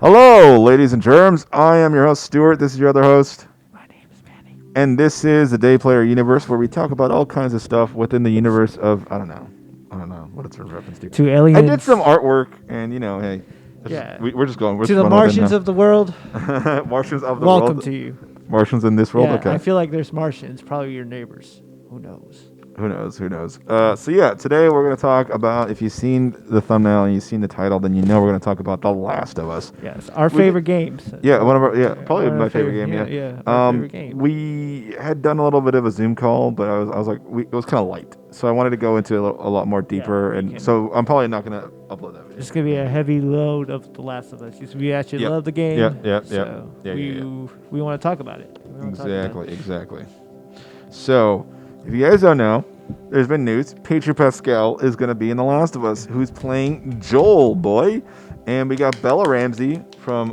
Hello, ladies and germs. I am your host, Stuart. This is your other host. My name is Manny. And this is the Day Player Universe where we talk about all kinds of stuff within the universe of, I don't know. I don't know what it's a reference to. To I did aliens. some artwork, and, hey, Yeah. we're just going. We're To just the running with it Martians now. of the world, Martians of the welcome world. to you. Martians in this world? Yeah, Okay. I feel like there's Martians, probably your neighbors. Who knows? Who knows? Who knows? Today we're going to talk about, if you've seen the thumbnail and you've seen the title, then you know we're going to talk about The Last of Us. Yes, our We favorite games. Yeah, one of our probably One of my our favorite game. Yeah, our favorite game. We had done a little bit of a Zoom call, but I was like, it was kind of light, so I wanted to go into a lot more deeper, we and can- so I'm probably not gonna upload that video. It's gonna be a heavy load of The Last of Us. Because we actually Yep. love the game. Yep. So Yeah, we want to talk about it. Exactly. So, if you guys don't know, there's been news. Pedro Pascal is gonna be in The Last of Us, who's playing Joel, boy, and we got Bella Ramsey from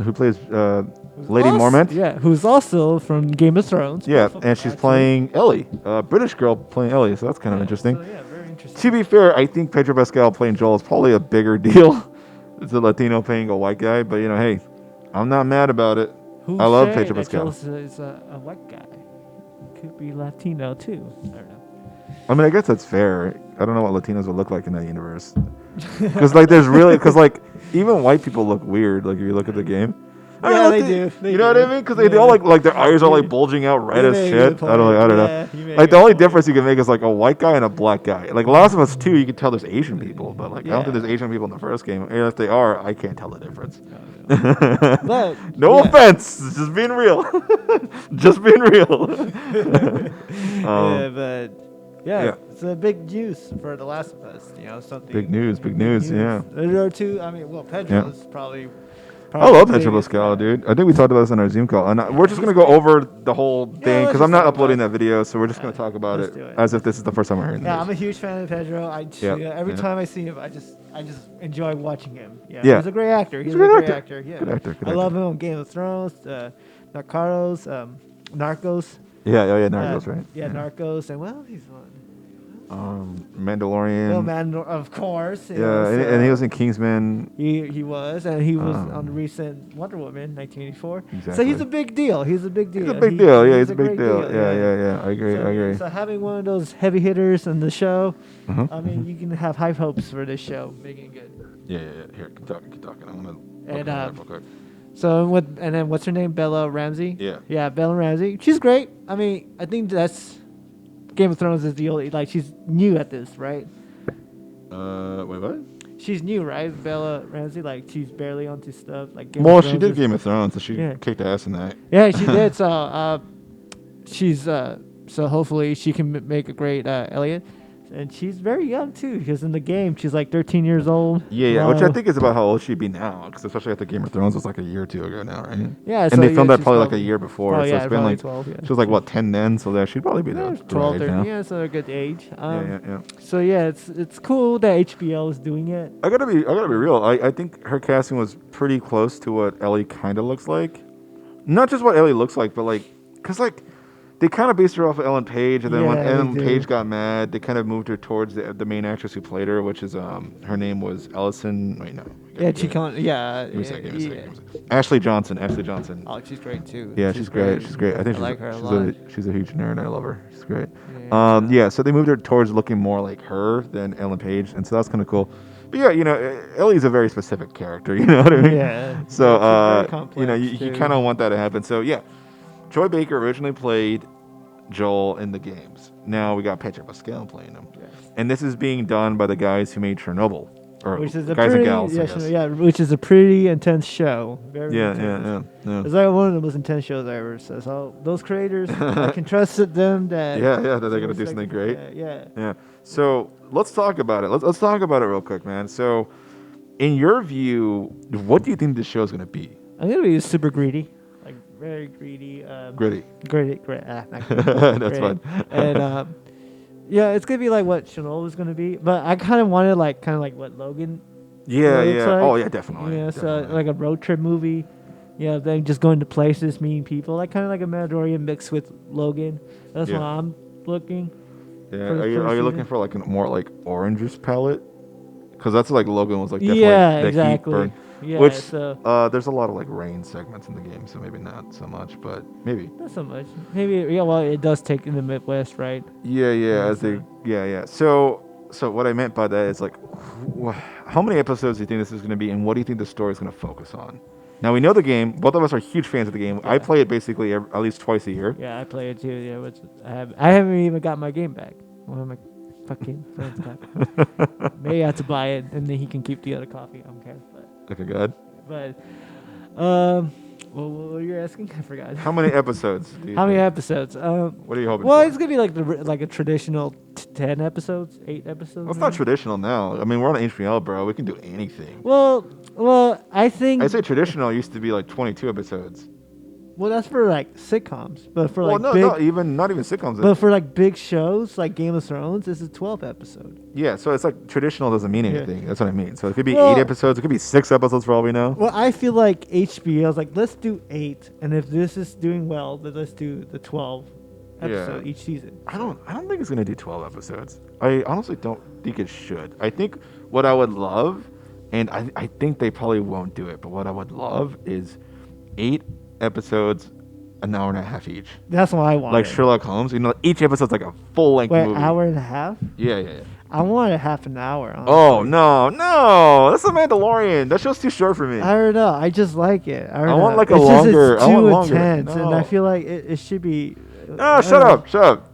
who plays Lady Mormont. Yeah, who's also from Game of Thrones. Yeah, both of and them, she's actually. playing Ellie, a British girl playing Ellie, so that's kind of interesting. So, yeah, very interesting. To be fair, I think Pedro Pascal playing Joel is probably a bigger deal. It's a Latino playing a white guy, but hey, I'm not mad about it. Who's I love saying Pedro that Pascal. Joel is a white guy? Could be Latino too. I don't know. I mean, I guess that's fair. I don't know what Latinos would look like in that universe. Because even white people look weird. Like if you look at the game. I mean, Yeah, like, they do. They you know do. what I mean? Because they all like their eyes are like bulging out red You as made a shit. good point. I don't Yeah, you know. made Like a the good only point. difference you can make is like a white guy and a black guy. Like Last of Us 2, you can tell there's Asian people, but like I don't think Yeah. there's Asian people in the first game. And if they are, I can't tell the difference. But, No yeah. offense, just being real. Just being real. Yeah, but yeah. it's a big news for The Last of Us. Something. Big news, yeah. There are two. I mean, well, Pedro's probably. I love the Pedro biggest, Pascal, yeah. dude. I think we talked about this on our Zoom call, and we're just gonna go over the whole thing let's because just I'm not talk uploading about that video, so we're just gonna talk about let's it, do it. as if this is the first time we're hearing Yeah, this. I'm a huge fan of Pedro. Every time I see him, I just enjoy watching him. Yeah. He's a great actor. He's a great great actor. actor. Yeah, Good actor, good I love actor. him on Game of Thrones, Narcos, Narcos. Narcos, right? Yeah, Narcos, and well, he's on. Mandalorian. Well, man, of course. And he was in Kingsman. He was, and he was on the recent Wonder Woman, 1984. So he's a big deal. He's a big deal. He's a big deal. Yeah, he's a big great deal. Yeah. I agree. So having one of those heavy hitters in the show, Uh-huh. I mean, you can have high hopes for this show, making it good. Yeah. Here, keep talking. I'm gonna And, look at it real quick. So then what's her name? Bella Ramsey. Yeah. Yeah, Bella Ramsey. She's great. I mean, I think that's Game of Thrones is the only she's new at this, right? Wait, what? She's new, right? Bella Ramsey, she's barely onto stuff like. Well, she did Game of Thrones, so she kicked ass in that. Yeah, she did. So she's so hopefully she can make a great Elliot. And she's very young too, because in the game she's like 13 years old. Yeah, which I think is about how old she'd be now, because especially after Game of Thrones was like a year or two ago now, right? Yeah, and they filmed that she's probably like a year before, probably, so it's been probably like 12. Yeah. she was like what 10 then, so she'd probably be the 12, age 13. now. Yeah, so they're a good age. Yeah. So yeah, it's cool that HBO is doing it. I gotta be real. I think her casting was pretty close to what Ellie kind of looks like. Not just what Ellie looks like, but because they kind of based her off of Ellen Page, and then when Yeah, they Ellen do. Page got mad, they kind of moved her towards the main actress who played her, which is her name was Ellison. Wait, no. Yeah, she can't. Yeah, Give me a second. yeah. Ashley Johnson. Oh, she's great too. Yeah, she's great. She's great. I think I like her a she's lot. she's a huge nerd. I love her. She's great. Yeah. So they moved her towards looking more like her than Ellen Page, and so that's kind of cool. But yeah, Ellie's a very specific character. You know what I mean? Yeah. So she's very complex, you too. kind of want that to happen. So yeah, Troy Baker originally played Joel in the games. Now we got Pedro Pascal playing him, and this is being done by the guys who made Chernobyl, or Which is a guys pretty, and gals. I guess. which is a pretty intense show. Very Yeah. intense. It's like one of the most intense shows I ever saw. So those creators, I can trust them that. Yeah, that they're gonna do something great. Yeah. So let's talk about it. Let's talk about it real quick, man. So, in your view, what do you think this show is gonna be? I'm gonna be super greedy, very greedy. Gritty. Great. Not That's greedy. fine. And yeah, it's gonna be like what Chernobyl is gonna be, but I kind of wanted kind of like what Logan. Yeah. looks like. Oh yeah, definitely. Yeah, so definitely. like a road trip movie. Yeah, then just going to places, meeting people, kind of like a Mandalorian mixed with Logan. That's Yeah. what I'm looking. Yeah. for the Are you first looking season. for a more orangish palette? Because that's Logan was definitely Yeah, the heat exactly. burn. Yeah, Which so there's a lot of like rain segments in the game, so maybe not so much, but maybe. not so much. Maybe yeah. Well, it does take in the Midwest, right? Yeah, Yeah, as they, so- yeah. So what I meant by that is like, how many episodes do you think this is going to be, and what do you think the story is going to focus on? Now we know the game. Both of us are huge fans of the game. I Yeah. play it basically at least twice a year. Yeah, I play it too. Yeah, which I haven't even got my game back. One of my fucking friends got it. Maybe I have to buy it, and then he can keep the other copy. I don't care. Okay, good. But well, what were you asking? I forgot. How many episodes do you How many think? episodes? What are you hoping Well, for? it's gonna be like like a traditional 10 episodes, 8 episodes. Well, it's not maybe? traditional now. I mean, we're on HBO, bro. We can do anything. Well, I think. I say traditional used to be like 22 episodes. Well, that's for like sitcoms, but for Well, like no, big, not even sitcoms. but for like big shows like Game of Thrones, this is 12 episode. Yeah, so it's like traditional doesn't mean Yeah. anything. That's what I mean. So it could be Well- 8 episodes. It could be 6 episodes for all we know. Well, I feel like HBO's like, let's do 8, and if this is doing well, then let's do the 12 episode Yeah. each season. I don't think it's gonna do 12 episodes. I honestly don't think it should. I think what I would love, and I think they probably won't do it, but what I would love is 8 episodes, an hour and a half each. That's what I want. Like Sherlock Holmes, each episode's like a full length Wait, movie. hour and a half? Yeah. I want a half an hour. Honestly. Oh no, that's the Mandalorian. That show's too short for me. I don't know. I just like it. I, don't I want know. like a It's just, longer- It's I too want longer. intense, and I No. feel like it should be. No, shut up.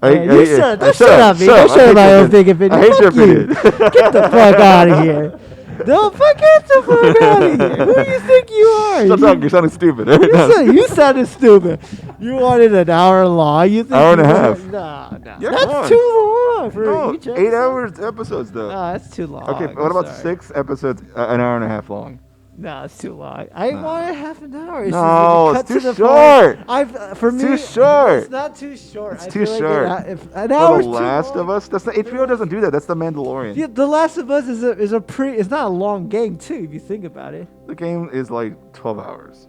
Yeah, you shut. Don't shut up, me. shut Don't up. shut up my I own hate thinking opinion. I hate your Fuck you. opinion. Get the fuck out of here. No, get the fuck out of here. Who do you think you are? Shut up. You're sounding stupid. You sounded stupid. You wanted an hour long. You think Hour and a you half. wanted- No. Yeah, come on. That's too long for No, each 8 episode. hours episodes though. No, that's too long. Okay, I'm what about sorry. 6 episodes, an hour and a half long? No, it's too long. I No. wanted half an hour. It's No, just, it's cut to too the short. point. For It's me, too short. It's not too short. It's I too feel short. Like if an For hour The Last of Us? That's the HBO doesn't do that. That's the Mandalorian. Yeah, The Last of Us is a pretty. It's not a long game too. If you think about it, The game is like 12 hours.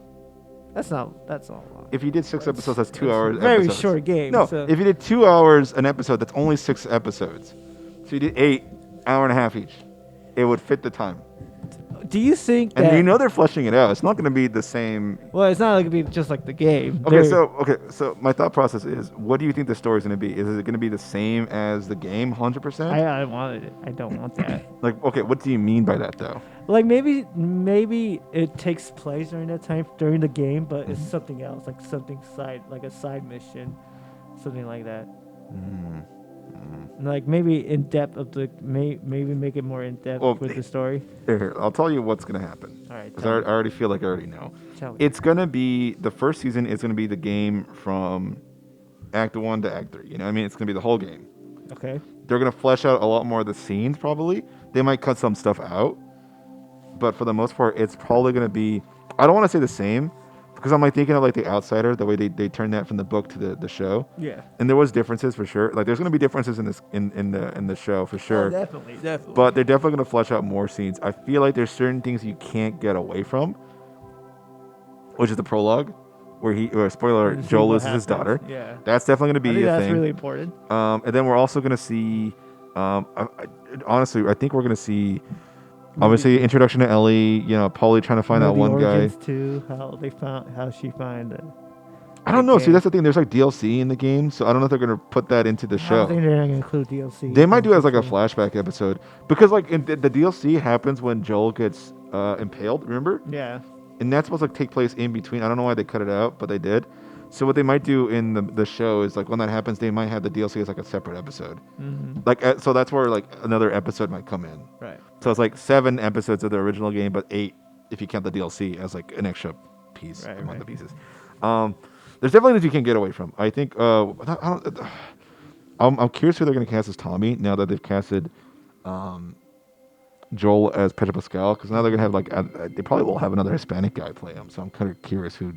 that's not long. If you did 6 episodes, that's 2 It's a hours. very episodes. short game, No, so- if you did 2 hours an episode, that's only 6 episodes. So you did 8, hour and a half each. It would fit the time. Do you think And that? they're fleshing it out. It's not going to be the same. Well, it's not gonna be just like the game. Okay, so my thought process is, what do you think the story is going to be? Is it going to be the same as the game, 100%? I wanted it. I don't want that. Like, okay, what do you mean by that though? Like maybe it takes place during that time during the game, but it's something else, like something like a side mission, something like that. Like maybe in depth of the maybe make it more in depth Well, with the story. Here, I'll tell you what's going to happen. All right, Because tell I me. already feel like I already know. Tell me. It's going to be, the first season is going to be the game from Act 1 to Act 3. You know what I mean? It's going to be the whole game. Okay. They're going to flesh out a lot more of the scenes, probably. They might cut some stuff out. But for the most part, it's probably going to be, I don't want to say the same, because I'm like thinking of like The Outsider, the way they turned that from the book to the show. Yeah. And there was differences for sure. Like there's going to be differences in this in the show for sure. Oh, definitely. But they're definitely going to flesh out more scenes. I feel like there's certain things you can't get away from, which is the prologue, where spoiler, See Joel what loses his happens. daughter. Yeah. That's definitely going to I be think a that's thing. really important. And then we're also going to see, honestly, I think we're going to see, obviously, introduction to Ellie. Polly trying to find that Maybe one guy. origins too, how she find it. I don't know. See, game. that's the thing. There's like DLC in the game, so I don't know if they're going to put that into the I show. don't think they're gonna include DLC. They might do it as like a unfortunately. flashback episode, because like the DLC happens when Joel gets impaled. Remember? Yeah. And that's supposed to take place in between. I don't know why they cut it out, but they did. So what they might do in the show is like when that happens, they might have the DLC as like a separate episode. Mm-hmm. Like so that's where like another episode might come in. Right. So it's like 7 episodes of the original game, but 8 if you count the DLC as like an extra piece Right, among right. the pieces. There's definitely things you can't get away from. I think I'm curious who they're going to cast as Tommy now that they've casted Joel as Pedro Pascal, because now they're going to have like they probably will have another Hispanic guy play him. So I'm kind of curious who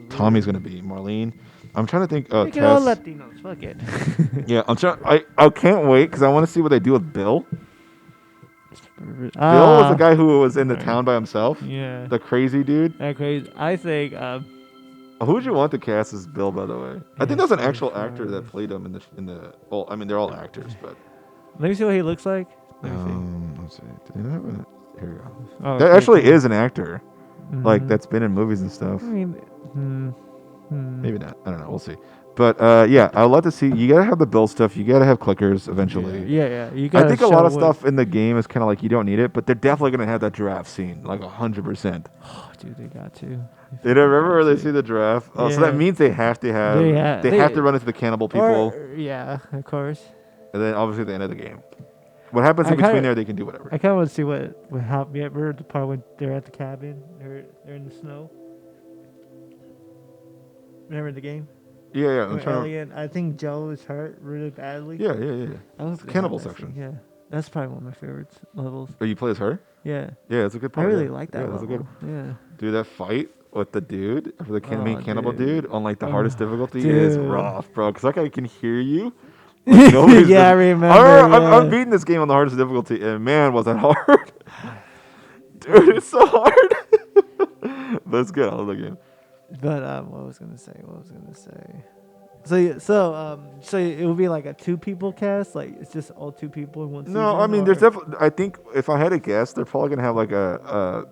Tommy's going to be. Marlene. I'm trying to think. Make it all Tess. Latinos. Fuck it. Yeah, I'm trying. I can't wait because I want to see what they do with Bill. Bill was the guy who was in the right. town by himself. Yeah. The crazy dude. That crazy. I think. Who would you want to cast as Bill, by the way? I think Yeah, there's an so actual far. actor that played him in the. Well, I mean, they're all actors, but. Let me see what he looks like. Let me see. Let's see. Do they have here you go. Oh, That okay, actually cool. is an actor, like Mhm. that's been in movies and stuff. I mean, Maybe not. I don't know. We'll see. But yeah, I'd love to see. You gotta have the build stuff. You gotta have clickers eventually. yeah. You I gotta think a lot show of what. stuff in the game is kind of like you don't need it, but they're definitely gonna have that giraffe scene, like 100%. Oh, dude, they got to. You know, They remember got where they to. see the giraffe? Oh, so that Yeah. means they have to They have. ha- They have they to run into the cannibal people, or yeah, of course. and then obviously the end of the game. What happens I in between kinda- there? They can do whatever. I kind of want to see what happened. Yeah, remember the part when they're at the cabin? They're in the snow. Remember the game? Yeah, yeah. I'm Where trying to. Alien, I think Joe is hurt really badly. Yeah. I was It's the cannibal section. Yeah, that's probably one of my favorites levels. Oh, you play as her? Yeah, Yeah, it's a good I part. really yeah. like that Yeah, level. that's a good. Yeah, Dude, that fight with the dude, for the Oh, main cannibal dude, on like the hardest Oh, difficulty is dude. rough, bro. Cause that guy can hear you. Like nobody's yeah, I been- remember. I'm yeah. beating this game on the hardest difficulty, and man, was that hard. Dude, it's so hard. But it's good. I love the game. But what was gonna say? So it would be like a 2 people cast. Like it's just all 2 people in one season. No, I mean, there's or- definitely. I think if I had to guess, they're probably gonna have like a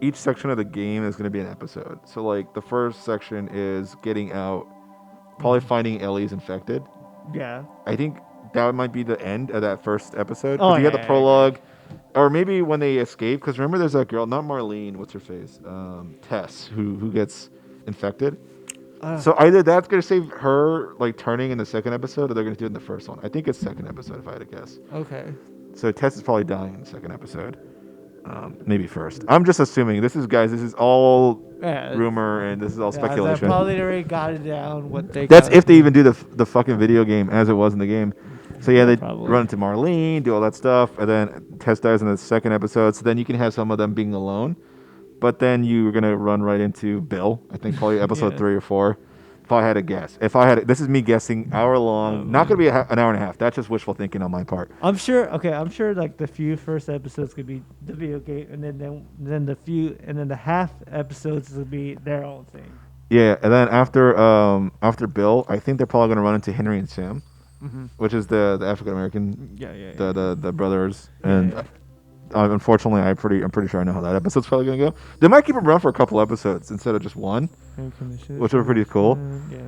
each section of the game is gonna be an episode. So like the first section is getting out, probably finding Ellie's infected. Yeah. I think that might be the end of that first episode. Oh, You got yeah, the prologue, or maybe when they escape. Because remember, there's that girl, not Marlene. What's her face? Tess, who gets infected. So either that's gonna save her like turning in the second episode, or they're gonna do it in the first one. I think it's second episode if I had to guess. Okay. So Tess is probably dying in the second episode. Maybe first. I'm just assuming. This is all Yeah. rumor and this is all They speculation. probably already got it down. What they. That's got if they even do the fucking video game as it was in the game. So yeah, they Probably. run into Marlene, do all that stuff, and then Tess dies in the second episode. So then you can have some of them being alone, but then you're gonna run right into Bill. I think probably episode Yeah. 3 or 4. If I had to guess, this is me guessing, hour long. Not gonna be an hour and a half. That's just wishful thinking on my part. I'm sure. Okay, I'm sure. Like the few first episodes could be the video game, and then the half episodes would be their own thing. Yeah, and then after Bill, I think they're probably gonna run into Henry and Sam, which is the African American, Yeah. the brothers, Yeah, and yeah. Unfortunately, I'm pretty sure I know how that episode's probably gonna go. They might keep them around for a couple episodes instead of just one, which would be pretty cool. Yeah.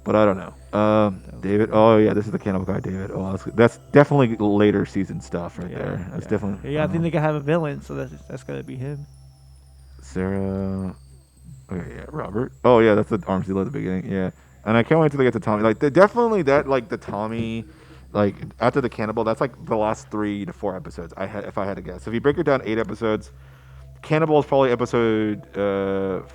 But I don't know. David. Oh yeah, this is the cannibal guy, David. Oh, that's definitely later season stuff right there. That's definitely. Yeah, I think they could have a villain, so that's gotta be him. Sarah. Okay, yeah, Robert. Oh yeah, that's the arms deal at the beginning. Yeah, and I can't wait till they get to Tommy. Like they definitely that like the Tommy, like after the cannibal. That's like the last 3 to 4 episodes. If I had to guess. If you break it down 8 episodes, cannibal is probably episode 4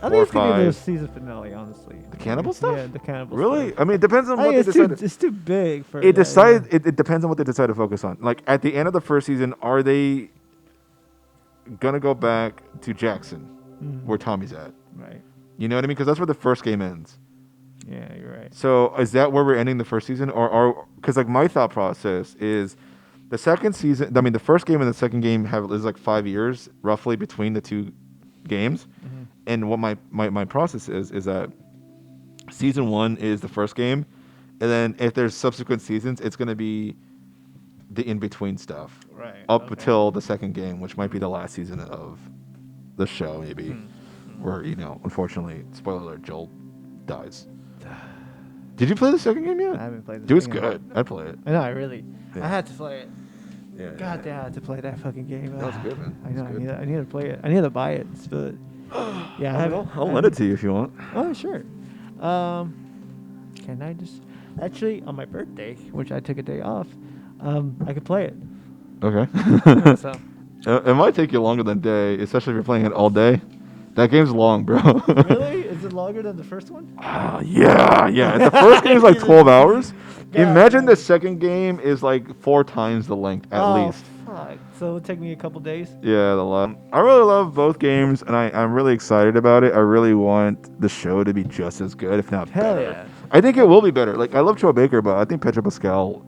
I or think it's gonna be the 5. season finale, honestly. The cannibal stuff? Yeah, the cannibal. Really? stuff. I mean, it depends on I what think they decide. it's too big for. It that, it depends on what they decide to focus on. Like at the end of the first season, are they gonna go back to Jackson, where Tommy's at? Right. You know what I mean? Because that's where the first game ends. Yeah, you're right. So is that where we're ending the first season, or because like my thought process is the second season? I mean, the first game and the second game is like 5 years roughly between the 2 games, and what my process is that season 1 is the first game, and then if there's subsequent seasons, it's gonna be the in between stuff, Right. up until the second game, which might be the last season of the show, maybe, where unfortunately, spoiler alert, Joel dies. Did you play the second game yet? I haven't played. Dude, it's good. I'd play it. I know. I Yeah. had to play it. Yeah, God damn, I had to play that fucking game. That was good, man. I know. That was good. I need to play it. I need to buy it. But yeah, I'll lend it to you if you want. Oh sure. Can I just actually on my birthday, which I took a day off, I could play it. Okay. So It might take you longer than a day, especially if you're playing it all day. That game's long, bro. really, is it longer than the first one? Yeah. The first game's like 12 hours. God, Imagine man. the second game is like 4 times the length at least. Fuck. So it'll take me a couple days. Yeah, I really love both games, and I'm really excited about it. I really want the show to be just as good, if not Hell better. yeah. I think it will be better. Like, I love Troy Baker, but I think Pedro Pascal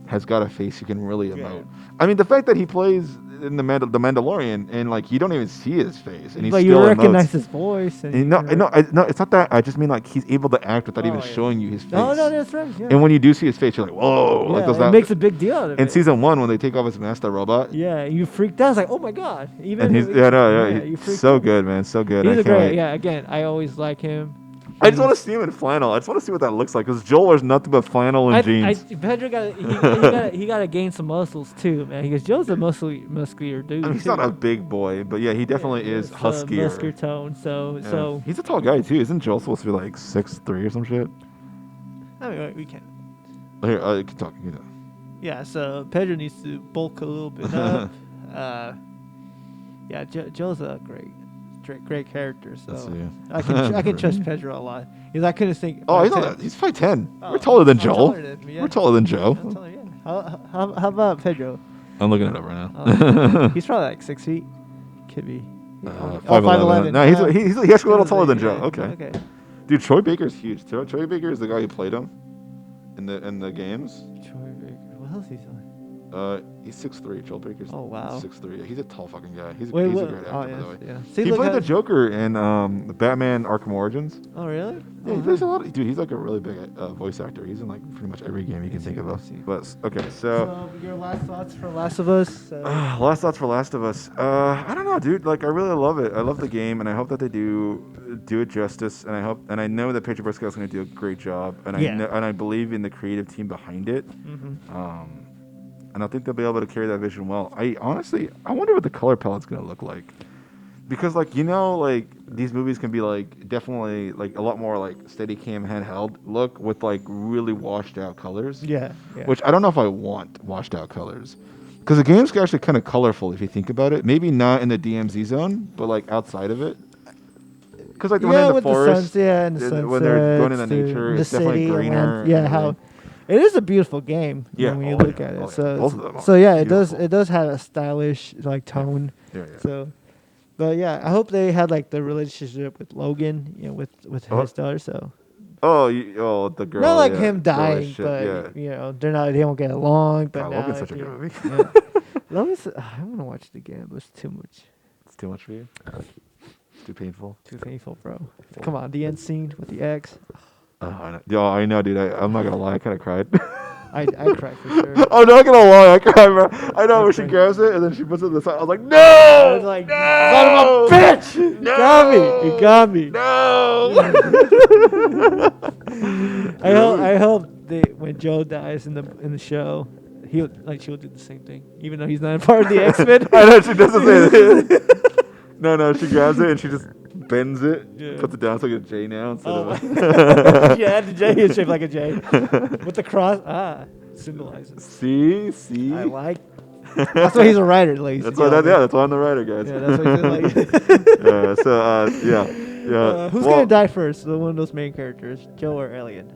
has got a face you can really Yeah. emote. I mean, the fact that he plays in the Mandalorian, and like you don't even see his face, and he's But still you recognize emotes. his voice. And And no, it's not that. I just mean like he's able to act without even Oh, yeah. showing you his face. No, that's right. Yeah. And when you do see his face, you're like, whoa! Like Yeah, those it makes a big deal out of in it. season 1 when they take off his mask, the robot. Yeah, you freaked out. It's like, oh my god. Even And if he's it makes he's you freaked so out. good, man, so good. He's I a can't great. wait. Yeah, again, I always like him. I just want to see him in flannel. I just want to see what that looks like because Joel wears nothing but flannel and jeans. Pedro he got to gain some muscles too, man. Because Joe's a muscular dude. I mean, he's too. not a big boy, but yeah, he definitely is huskier. Muscular tone. So He's a tall guy too. Isn't Joel supposed to be like 6'3" or some shit? I mean, we can. Here, you can talk. You know. Yeah. So Pedro needs to bulk a little bit up. Yeah, Joe's a great character. So Let's see. I can trust Pedro a lot. Because I couldn't think. Oh, he's not that. He's 5'10". Oh, We're taller than I'm Joel. taller than me, yeah. We're taller than Joe. I'm telling you, yeah. How about Pedro? I'm looking it up right now. Oh, he's probably like 6 feet. Could be. 5'11". No, he's actually a little taller than Joe. Yeah, Okay. Dude, Troy Baker's huge. Troy Baker is the guy who played him in the games. Troy Baker. What else is he doing? He's 6'3". Joel Baker's Oh, wow. 6'3". Yeah, he's a tall fucking guy. He's a Wait, great actor, by the way. Yeah. See, He look played how- the Joker in the Batman Arkham Origins. Oh, really? Yeah, he plays a lot. Dude, he's like a really big voice actor. He's in like pretty much every game you can think of. But okay, so your last thoughts for Last of Us? last thoughts for Last of Us. I don't know, dude. Like, I really love it. I love the game, and I hope that they do it justice. And I know that Pedro Pascal is going to do a great job. And I believe in the creative team behind it. Mm-hmm. And I think they'll be able to carry that vision well. I wonder what the color palette's going to look like. Because, like, like, these movies can be, like, definitely, like, a lot more, like, steady cam handheld look with, like, really washed out colors. Yeah. Which I don't know if I want washed out colors. Because the game's actually kind of colorful if you think about it. Maybe not in the DMZ zone, but, like, outside of it. Because, like, when they're in the forest, in the sunsets, when they're going into nature, it's definitely greener. It is a beautiful game when you look at it. Both of them are So yeah, beautiful. it does have a stylish like tone. Yeah. So, but yeah, I hope they had like the relationship with Logan, with his daughter. So the girl. not like yeah, him dying, relationship, but they won't get along. But God, now Logan's such a good movie. Logan's, I want to watch it again, but it's too much. It's too much for you. It's too painful. Too painful, bro. Come on, the end scene with the ex. I know, dude. I'm not gonna lie. I kind of cried. I cried for sure. I'm not gonna lie. I cried, bro. I know when she grabs it and then she puts it in the side. I was like, no! I was like, no! son of a bitch! You got me. No! I hope when Joe dies in the show, she'll do the same thing, even though he's not a part of the X-Men. I know she doesn't say that. No, she grabs it and she just bends it, puts it down so like a J now instead of a... Yeah, the J is shaped like a J. With the cross, symbolizes. See? I like. That's why he's a writer, ladies. That's why I'm the writer, guys. Yeah, that's why he's like. Who's gonna die first? One of those main characters, Joe or Alien?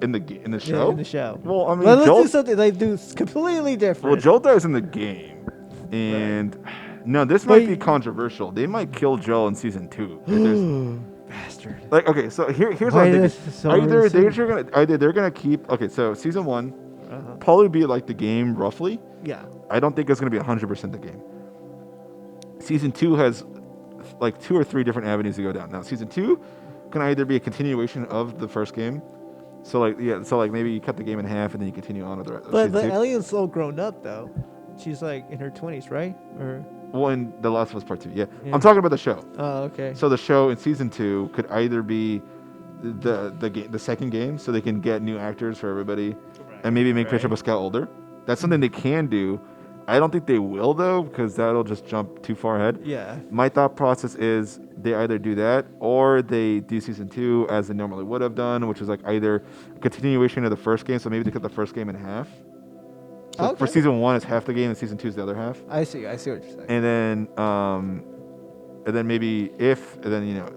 In the show? Yeah, in the show. Well, I mean, let's do something they do completely different. Well, Joel dies in the game, and no, this might be controversial. They might kill Joel in season 2. Bastard. Like, okay, so here's what I'm thinking. Either they're gonna keep. Okay, so season 1 probably be like the game roughly. Yeah. I don't think it's gonna be 100% the game. Season 2 has like 2 or 3 different avenues to go down. Now, season 2 can either be a continuation of the first game. So maybe you cut the game in half and then you continue on with the rest. But the alien's so grown up though. She's like in her 20s, right? Or in The Last of Us Part 2, yeah. I'm talking about the show. Oh, okay. So the show in season 2 could either be the second game, so they can get new actors for everybody, and maybe make Pedro Pascal older. That's something they can do. I don't think they will though, because that'll just jump too far ahead. Yeah. My thought process is they either do that or they do season 2 as they normally would have done, which is like either a continuation of the first game. So maybe they cut the first game in half. So for season 1, it's half the game, and season 2 is the other half. I see what you're saying. And then maybe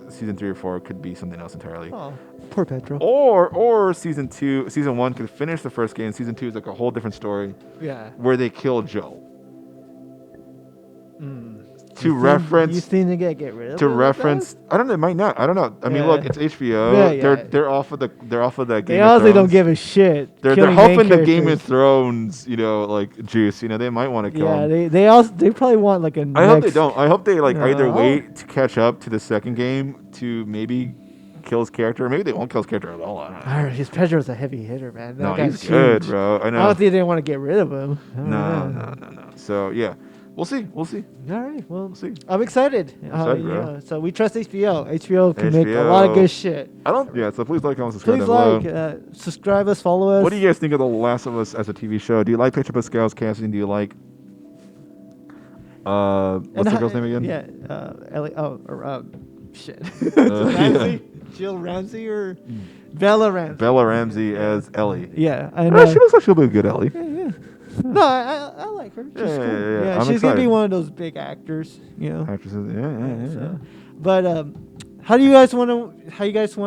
season 3 or 4 could be something else entirely. Oh, poor Pedro. Or season 1 could finish the first game. Season 2 is like a whole different story. Yeah. Where they kill Joe. to You reference think they get rid of to it like reference. I don't know. It might not. I don't know. I mean, Yeah. look, it's HBO. Yeah, yeah. They're off of the They Game of honestly Thrones. don't give a shit. They're killing main hoping the Game of characters. Thrones, like juice. They might want to kill Yeah, him. they probably want like a. I hope they don't. I hope they either No. wait to catch up to the second game to maybe kill his character, or maybe they won't kill his character at all. I don't know. Alright, his Pedro's a heavy hitter, man. That No, guy's he's good, huge. bro. I I know. don't think they want to get rid of him. No. So yeah, we'll see. We'll see. All right, well, We'll see. I'm excited. Excited, bro. So we trust HBO. HBO can make a lot of good shit. I don't. Yeah. So please like, comment, subscribe Please down below. subscribe us, follow us. What do you guys think of The Last of Us as a TV show? Do you like Pedro Pascal's casting? Do you like what's the girl's name again? Yeah, Ellie. Shit. yeah. Ramsey, Jill Ramsey or Bella Ramsey. Bella Ramsey as Ellie. Yeah, I She know. looks like she'll be a good Ellie. Yeah. No, I like her. She's cool. Yeah. I'm she's gonna be excited. one of those big actors, Actresses. Yeah. So, but how you guys want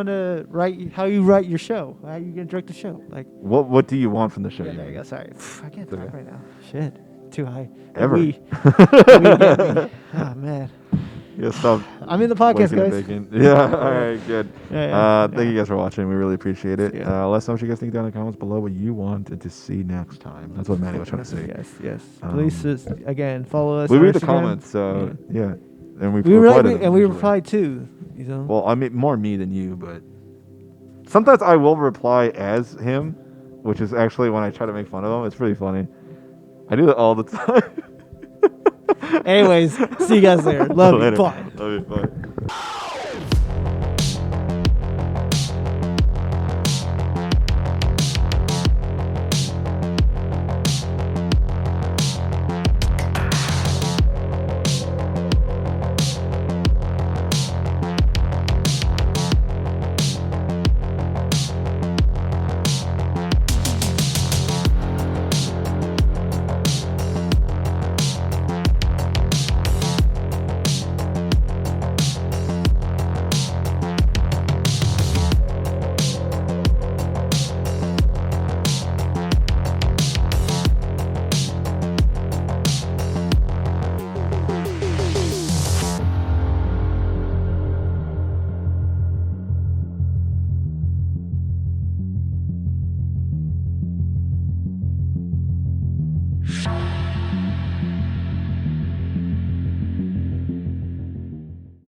to write? How you write your show? How you gonna direct the show? Like, What do you want from the show? yeah, you there you mean? go. Sorry, I can't Okay. talk right now. Shit, too high. Ever. We get me. Oh man, Yeah, stop. I'm in the podcast, blinking and guys. bacon. Yeah. All right. Good. Yeah. Thank you guys for watching. We really appreciate it. Yeah. Let us know what you guys think down in the comments below. What you wanted to see next time. That's what Manny was trying to say. Yes. Please just, again follow us. We on read the Instagram. comments. So yeah. And We reply to them and we usually. reply too. Well, I mean, more me than you, but sometimes I will reply as him, which is actually when I try to make fun of him. It's pretty funny. I do that all the time. Anyways, see you guys later. Love you. Later. Bye. Love you. Bye.